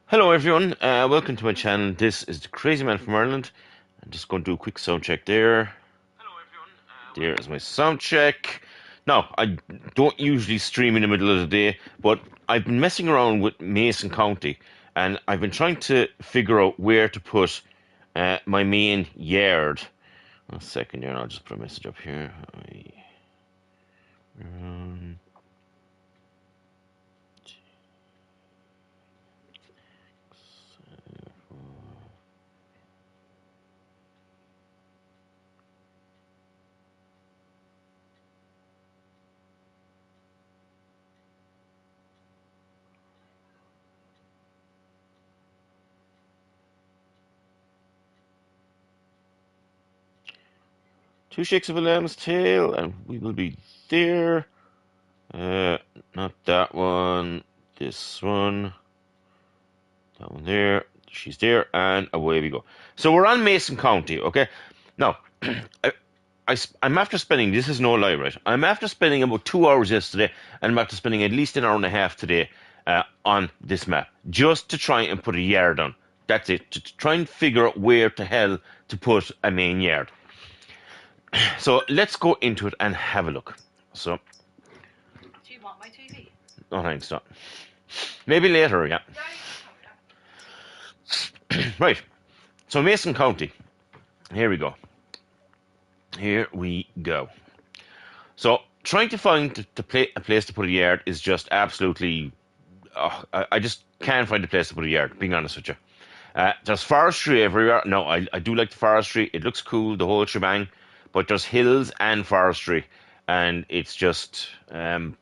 Hello everyone, welcome to my channel. This is the Crazy Man from Ireland. I'm just going to do a quick sound check there. There is my sound check. Now, I don't usually stream in the middle of the day, but I've been messing around with Mason County, and I've been trying to figure out where to put my main yard. One second here, and I'll just put a message up here. Um, 2 shakes of a lamb's tail, and we will be there. Uh, Not that one. This one. That one there. She's there, and away we go. So we're on Mason County, okay? Now, I, I'm after spending, this is no lie, right? I'm after spending about 2 hours yesterday, and I'm after spending at least an hour and a half today on this map, just to try and put a yard on. That's it, to try and figure out where to hell to put a main yard. So let's go into it and have a look. So, Do you want my TV? oh, thanks, not. Maybe later, yeah. Right. So Mason County. Here we go. Here we go. So trying to find a place to put a yard is just absolutely. I just can't find a place to put a yard. Being honest with you, there's forestry everywhere. No, I do like the forestry. It looks cool, the whole shebang. But there's hills and forestry, and it's just. I'll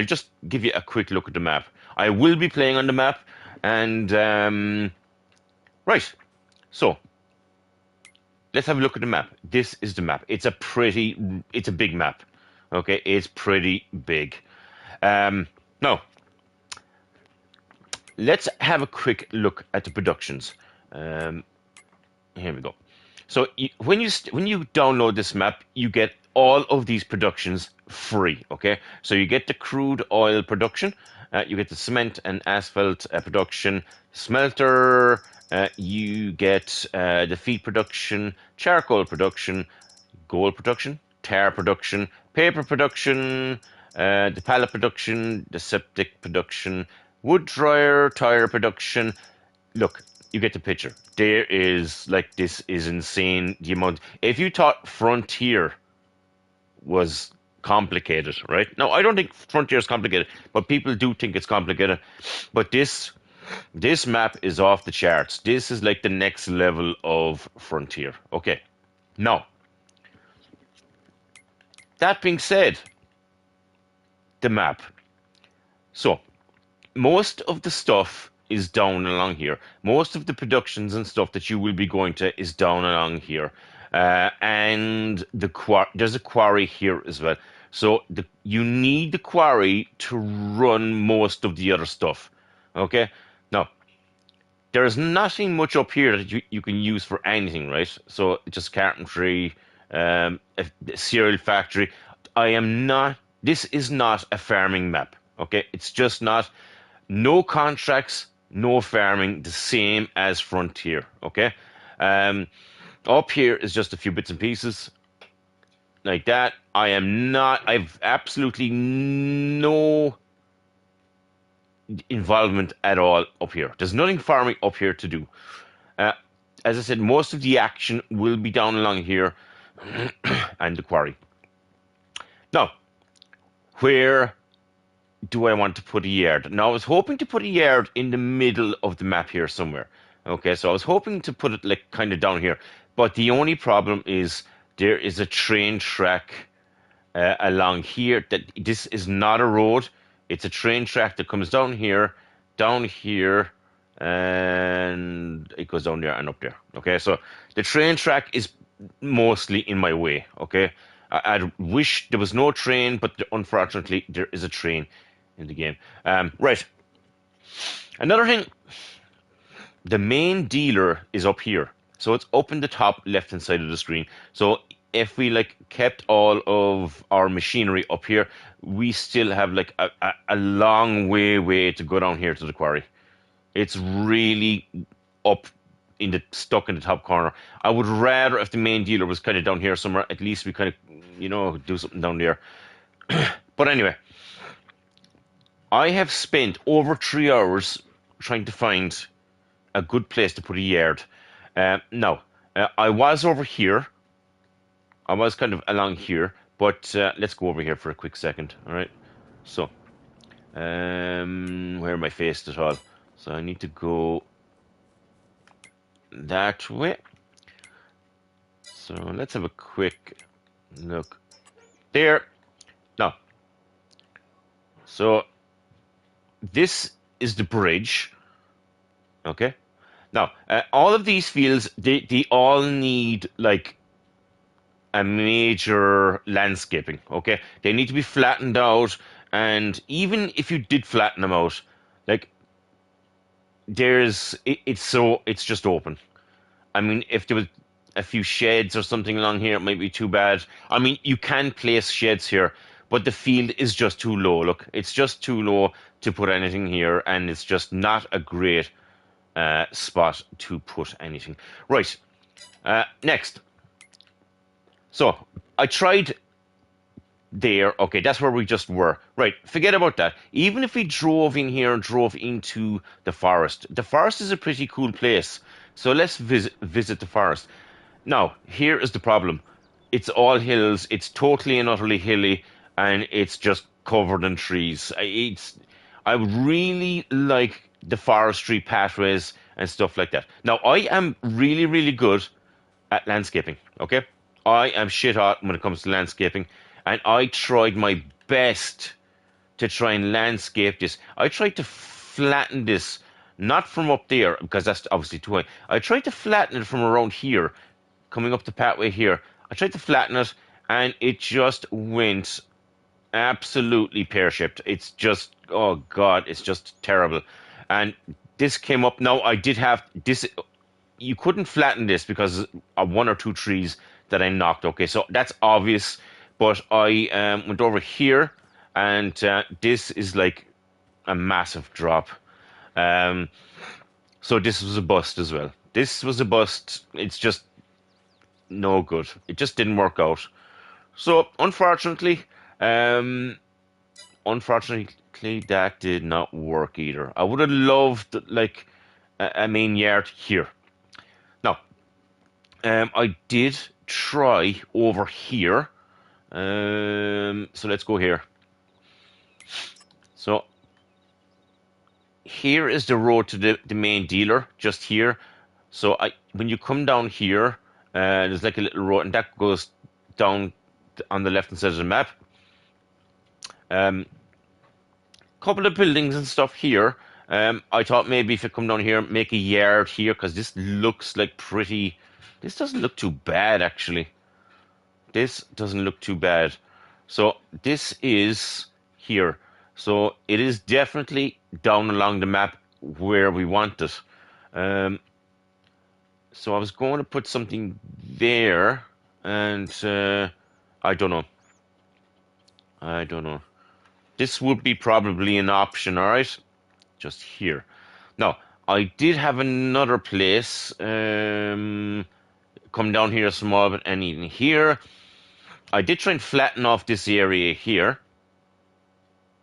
just give you a quick look at the map. I will be playing on the map, and right. So let's have a look at the map. This is the map. It's a big map. Okay, it's pretty big. Now, let's have a quick look at the productions. Here we go. So when you download this map, you get all of these productions free. Okay, so you get the crude oil production, you get the cement and asphalt production, smelter. You get the feed production, charcoal production, gold production, tar production, paper production, the pallet production, the septic production, wood dryer, tire production. Look, you get the picture. There is, like, this is insane. The amount. If you thought Frontier was complicated, right? Now, I don't think Frontier is complicated, but people do think it's complicated. But this map is off the charts. This is like the next level of Frontier. Okay. Now, that being said, the map. So, most of the stuff is down along here. Most of the productions and stuff that you will be going to is down along here. And there's a quarry here as well. So you need the quarry to run most of the other stuff. Okay? Now, there's nothing much up here that you can use for anything, right? So just carpentry, a cereal factory. This is not a farming map. Okay? It's just not. No contracts, no farming, the same as Frontier, okay? Up here is just a few bits and pieces like that. I've absolutely no involvement at all up here. There's nothing farming up here to do. As I said, most of the action will be down along here and the quarry. Now, where do I want to put a yard? Now, I was hoping to put a yard in the middle of the map here somewhere. Okay, so I was hoping to put it like kind of down here. But the only problem is there is a train track along here. This is not a road. It's a train track that comes down here, and it goes down there and up there. Okay, so the train track is mostly in my way. Okay, I wish there was no train, but unfortunately there is a train in the game. Right. Another thing, the main dealer is up here. So it's up in the top left-hand side of the screen. So if we like kept all of our machinery up here, we still have like a long way to go down here to the quarry. It's really up stuck in the top corner. I would rather if the main dealer was kind of down here somewhere. At least we kind of, do something down there. But anyway, I have spent over 3 hours trying to find a good place to put a yard. Now, I was over here. I was kind of along here, but let's go over here for a quick second. All right. So, where am I faced at all? So I need to go that way. So let's have a quick look there. Now, so this is the bridge. Okay. Now, all of these fields, they all need like a major landscaping. Okay, they need to be flattened out, and even if you did flatten them out, like it's just open. I mean, if there was a few sheds or something along here, it might be too bad. I mean, you can place sheds here, but the field is just too low. Look, it's just too low to put anything here, and it's just not a great spot to put anything. Right, next. So I tried there. Okay, that's where we just were. Right, forget about that. Even if we drove in here and drove into the forest is a pretty cool place. So let's visit the forest. Now, here is the problem. It's all hills. It's totally and utterly hilly, and it's just covered in trees. I would really like the forestry pathways and stuff like that. Now, I am really, really good at landscaping. Okay, I am shit hot when it comes to landscaping, and I tried my best to try and landscape this. I tried to flatten this, not from up there, because that's obviously too high. I tried to flatten it from around here, coming up the pathway here. I tried to flatten it, and it just went absolutely pear-shaped. It's just, oh God, it's just terrible. And this came up. Now, I did have this. You couldn't flatten this because of one or two trees that I knocked. Okay, so that's obvious. But I went over here, and this is like a massive drop. So this was a bust as well. This was a bust. It's just no good. It just didn't work out. So unfortunately, that did not work either. I would have loved like a main yard here. Now, I did try over here. So let's go here. So here is the road to the main dealer, just here. So when you come down here, there's like a little road, and that goes down on the left hand side of the map. Couple of buildings and stuff here. I thought maybe if you come down here, make a yard here, because this looks like pretty. This doesn't look too bad, actually. This doesn't look too bad. So this is here. So it is definitely down along the map where we want it. So I was going to put something there, and I don't know. I don't know. This would be probably an option, all right? Just here. Now, I did have another place. Come down here a small bit, and even here. I did try and flatten off this area here.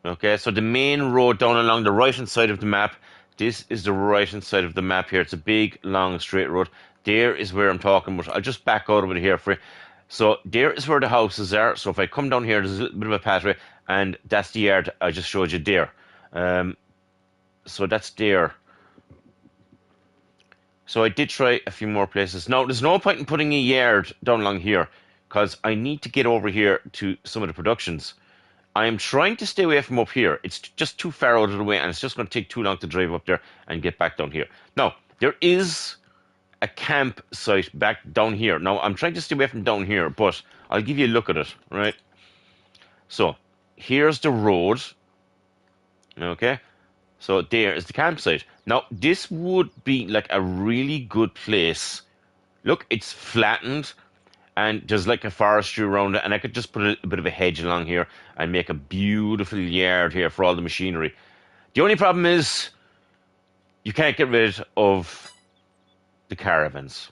Okay, so the main road down along the right-hand side of the map. This is the right-hand side of the map here. It's a big, long, straight road. There is where I'm talking about. I'll just back out of it here for you. So there is where the houses are. So if I come down here, there's a little bit of a pathway, and that's the yard I just showed you there. So that's there. So I did try a few more places. Now, there's no point in putting a yard down along here, because I need to get over here to some of the productions. I am trying to stay away from up here. It's just too far out of the way, and it's just going to take too long to drive up there and get back down here. Now, there is a campsite back down here. Now, I'm trying to stay away from down here, but I'll give you a look at it, right? So, here's the road. Okay? So, there is the campsite. Now, this would be like a really good place. Look, it's flattened, and there's like a forestry around it, and I could just put a bit of a hedge along here and make a beautiful yard here for all the machinery. The only problem is you can't get rid of the caravans.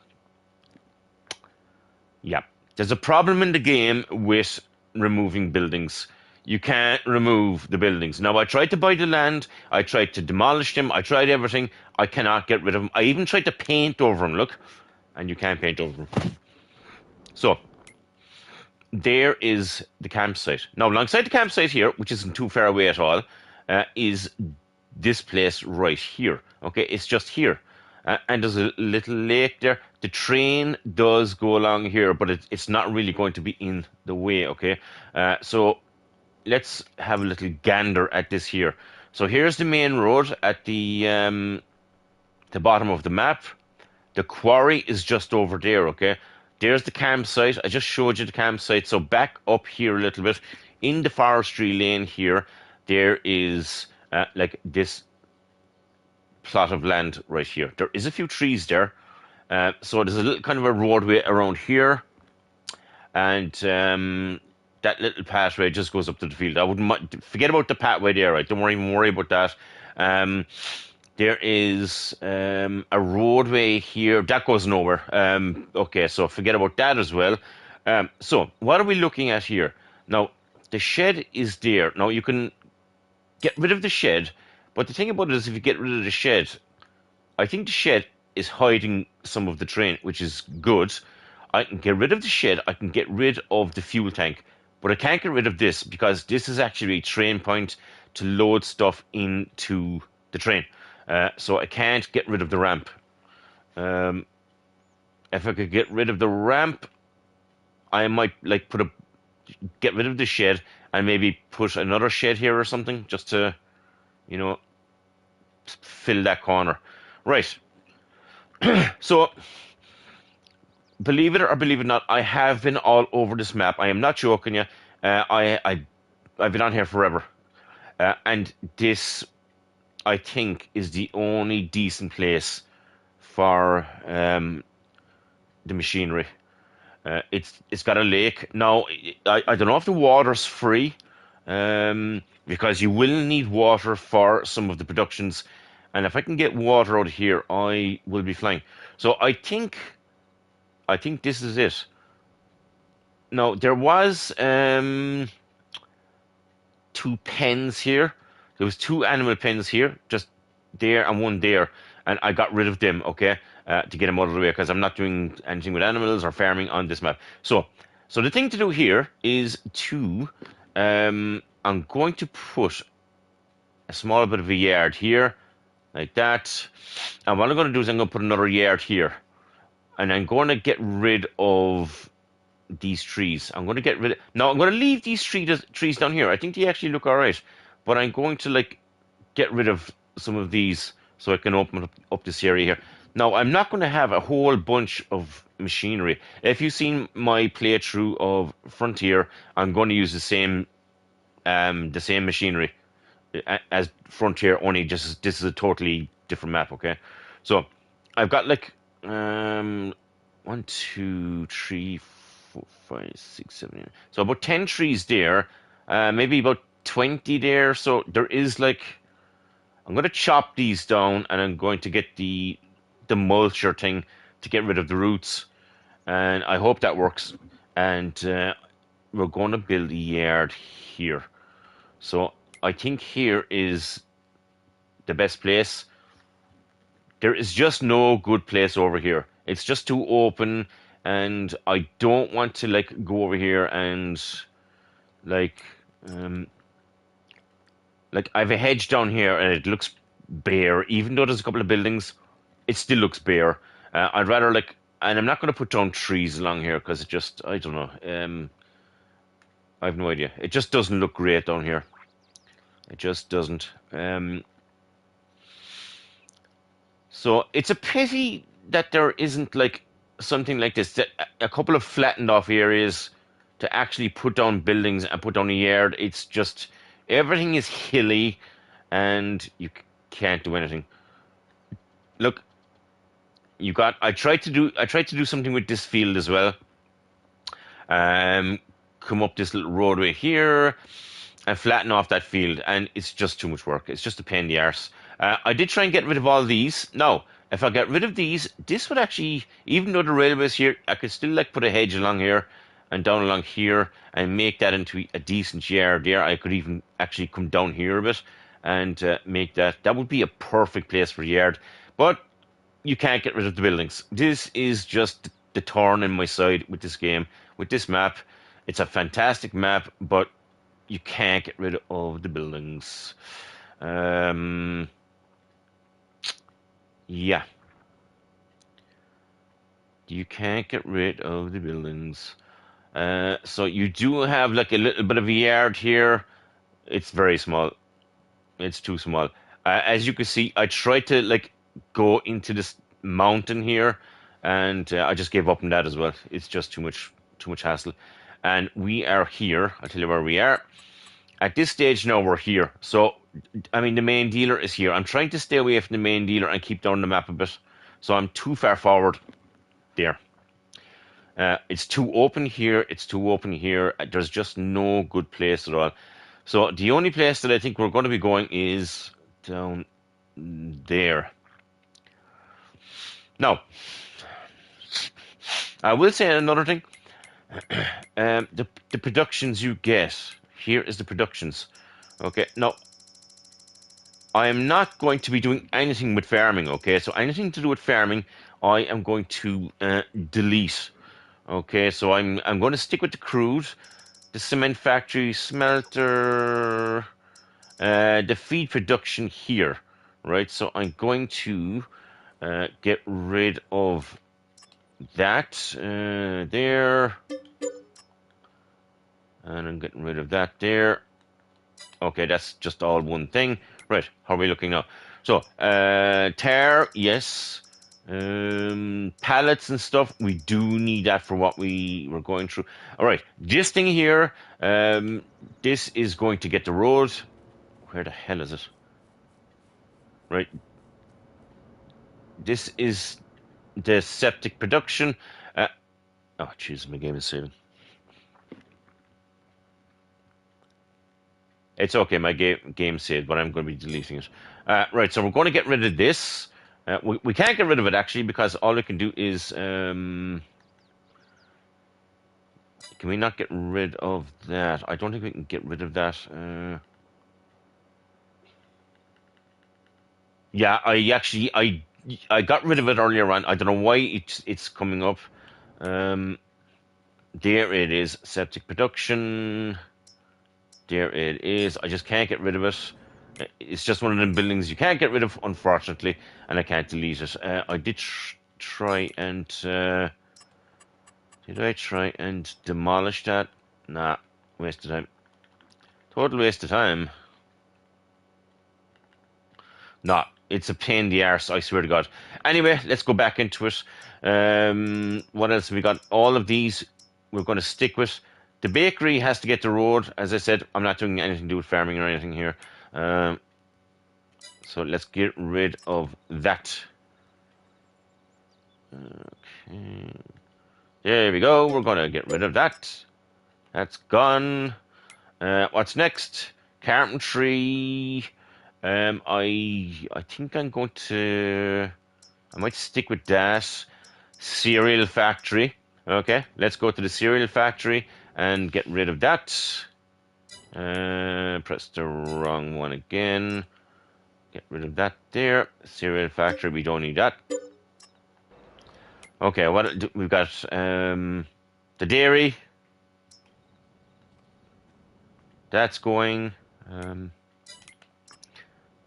Yeah, there's a problem in the game with removing buildings. You can't remove the buildings. Now, I tried to buy the land, I tried to demolish them, I tried everything. I cannot get rid of them. I even tried to paint over them, look, and you can't paint over them. So, there is the campsite. Now, alongside the campsite here, which isn't too far away at all, is this place right here. Okay, it's just here. And there's a little lake there. The train does go along here, but it's not really going to be in the way, okay? So let's have a little gander at this here. So here's the main road at the bottom of the map. The quarry is just over there, okay? There's the campsite. I just showed you the campsite. So back up here a little bit. In the forestry lane here, there is like this plot of land right here. There is a few trees there. So there's a little kind of a roadway around here. And that little pathway just goes up to the field. I wouldn't forget about the pathway there, right? Don't even worry about that. There is a roadway here that goes nowhere. Okay, so forget about that as well. So what are we looking at here? Now, the shed is there. Now, you can get rid of the shed, but the thing about it is if you get rid of the shed, I think the shed is hiding some of the train, which is good. I can get rid of the shed. I can get rid of the fuel tank, but I can't get rid of this because this is actually a train point to load stuff into the train. So I can't get rid of the ramp. If I could get rid of the ramp, I might like get rid of the shed and maybe put another shed here or something just to, you know, fill that corner. Right. So, believe it or believe it not, I have been all over this map. I am not joking you. I've been on here forever, and this, I think, is the only decent place for the machinery. It's got a lake. Now, I don't know if the water's free, because you will need water for some of the productions, and if I can get water out of here, I will be flying. So I think this is it. Now, there was two pens here. There was two animal pens here, just there and one there, and I got rid of them, okay, to get them out of the way because I'm not doing anything with animals or farming on this map. So the thing to do here is to, I'm going to put a small bit of a yard here, like that, and what I'm going to do is I'm going to put another yard here, and I'm going to get rid of these trees. I'm going to get rid of... Now, I'm going to leave these trees down here. I think they actually look all right. But I'm going to, like, get rid of some of these so I can open up this area here. Now, I'm not going to have a whole bunch of machinery. If you've seen my playthrough of Frontier, I'm going to use the same machinery as Frontier, only just this is a totally different map, okay? So, I've got, like, 1, 2, 3, 4, 5, 6, 7, 8. So about 10 trees there, maybe about 20 there. So there is like, I'm going to chop these down and I'm going to get the mulcher thing to get rid of the roots. And I hope that works. And we're going to build a yard here. So I think here is the best place. There is just no good place over here. It's just too open, and I don't want to like go over here and like I have a hedge down here and it looks bare. Even though there's a couple of buildings, it still looks bare. I'd rather like, and I'm not going to put down trees along here because it just, I don't know. I have no idea. It just doesn't look great down here. It just doesn't. So it's a pity that there isn't like something like this, that a couple of flattened off areas to actually put down buildings and put down a yard. It's just everything is hilly and you can't do anything. Look, I tried to do something with this field as well. Come up this little roadway here and flatten off that field, and it's just too much work. It's just a pain in the arse. I did try and get rid of all these. Now, if I get rid of these, this would actually, even though the railway's here, I could still like put a hedge along here and down along here and make that into a decent yard there. I could even actually come down here a bit and make that. That would be a perfect place for a yard. But you can't get rid of the buildings. This is just the thorn in my side with this game, with this map. It's a fantastic map, but you can't get rid of the buildings. Yeah, you can't get rid of the buildings. So you do have like a little bit of a yard here. It's very small. It's too small. As you can see, I tried to like go into this mountain here, and I just gave up on that as well. It's just too much hassle. And we are here. I'll tell you where we are. At this stage now, we're here. So, I mean, the main dealer is here. I'm trying to stay away from the main dealer and keep down the map a bit. So I'm too far forward there. It's too open here. It's too open here. There's just no good place at all. So the only place that I think we're going to be going is down there. Now, I will say another thing. The productions you get. Here is the productions. Okay, now I am not going to be doing anything with farming. Okay, so anything to do with farming, I am going to delete. Okay, so I'm going to stick with the crude, the cement factory, smelter, the feed production here, right? So I'm going to get rid of that there, and I'm getting rid of that there. Okay, that's just all one thing. Right, how are we looking now? So, tar, yes. Pallets and stuff, we do need that for what we were going through. All right, this thing here, this is going to get the road. Where the hell is it? Right, this is the septic production. Oh, jeez, my game is saving. It's okay, my game saved, but I'm going to be deleting it. Right, so we're going to get rid of this. We can't get rid of it actually because all we can do is can we not get rid of that? I don't think we can get rid of that. Yeah, I got rid of it earlier on. I don't know why it's coming up. There it is, septic production. There it is. I just can't get rid of it. It's just one of them buildings you can't get rid of, unfortunately, and I can't delete it. I did try and did I try and demolish that? Nah, waste of time. Total waste of time. Nah, it's a pain in the arse, I swear to God. Anyway, let's go back into it. What else have we got? All of these we're going to stick with. The bakery has to get the road. As I said, I'm not doing anything to do with farming or anything here. So let's get rid of that. Okay. There we go. We're going to get rid of that. That's gone. What's next? Carpentry. I think I'm going to... I might stick with that. Cereal factory. Okay, let's go to the cereal factory and get rid of that. Press the wrong one again. Get rid of that there. Cereal factory, we don't need that. Okay, what we've got? The dairy. That's going.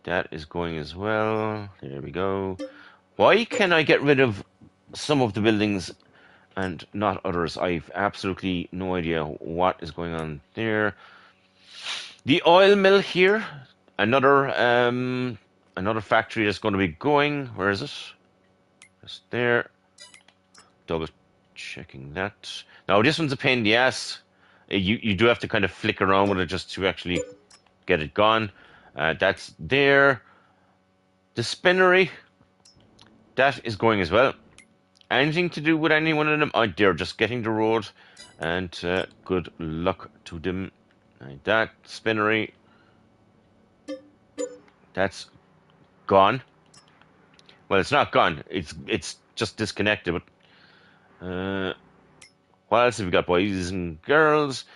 That is going as well. There we go. Why can I get rid of some of the buildings and not others? I've absolutely no idea what is going on there. The oil mill here, another factory that's going to be going. Where is it? Just there. Double checking that. Now this one's a pain in the ass. You do have to kind of flick around with it just to actually get it gone. That's there. The spinnery, that is going as well. Anything to do with any one of them? They're just getting the road, and good luck to them. Like that spinnery, that's gone. Well, it's not gone. It's just disconnected. But what else have we got, boys and girls?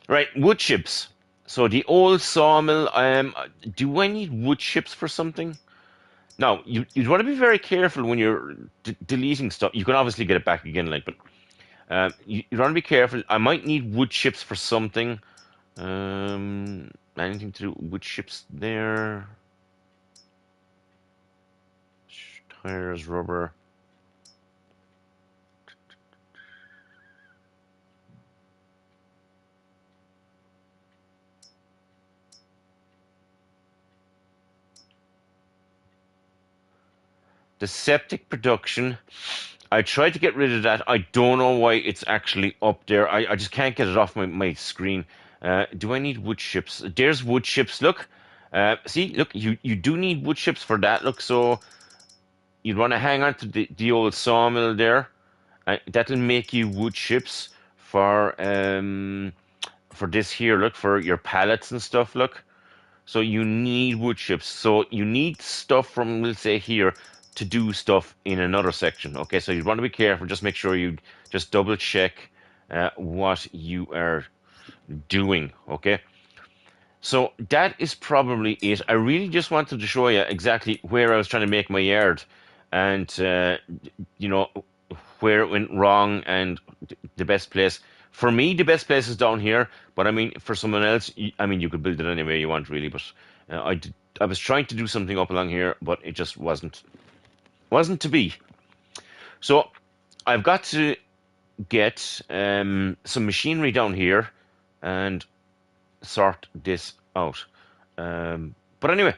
Right, wood chips. So the old sawmill. Do I need wood chips for something? Now, you'd want to be very careful when you're deleting stuff. You can obviously get it back again, like, but you'd want to be careful. I might need wood chips for something. Anything to do with wood chips there? Tires, rubber. The septic production. I tried to get rid of that. I don't know why it's actually up there. I just can't get it off my screen. Do I need wood chips? There's wood chips. Look. See, look, you do need wood chips for that. Look, so you'd want to hang on to the old sawmill there. That'll make you wood chips for this here. Look, for your pallets and stuff. Look. So you need wood chips. So you need stuff from, we'll say here, to do stuff in another section. Okay, so you want to be careful. Just make sure you just double check what you are doing. Okay, so that is probably it. I really just wanted to show you exactly where I was trying to make my yard, and you know where it went wrong and the best place. For me, the best place is down here, but I mean, for someone else, I mean, you could build it any way you want, really. But I was trying to do something up along here, but it just wasn't to be. So I've got to get some machinery down here and sort this out. But anyway,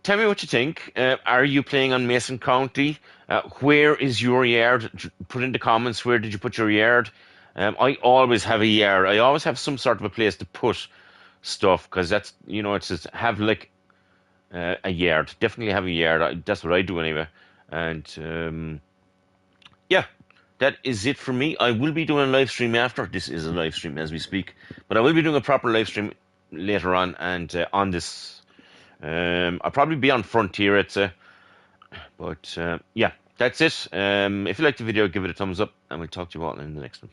tell me what you think. Are you playing on Mason County? Where is your yard? Put in the comments, where did you put your yard? I always have a yard. I always have some sort of a place to put stuff because that's, it's just have like a yard. Definitely have a yard. That's what I do anyway. And yeah, that is it for me. I will be doing a live stream after. This is a live stream as we speak, but I will be doing a proper live stream later on and on this. I'll probably be on Frontier, I'd say. But yeah, that's it. If you liked the video, give it a thumbs up, and we'll talk to you all in the next one.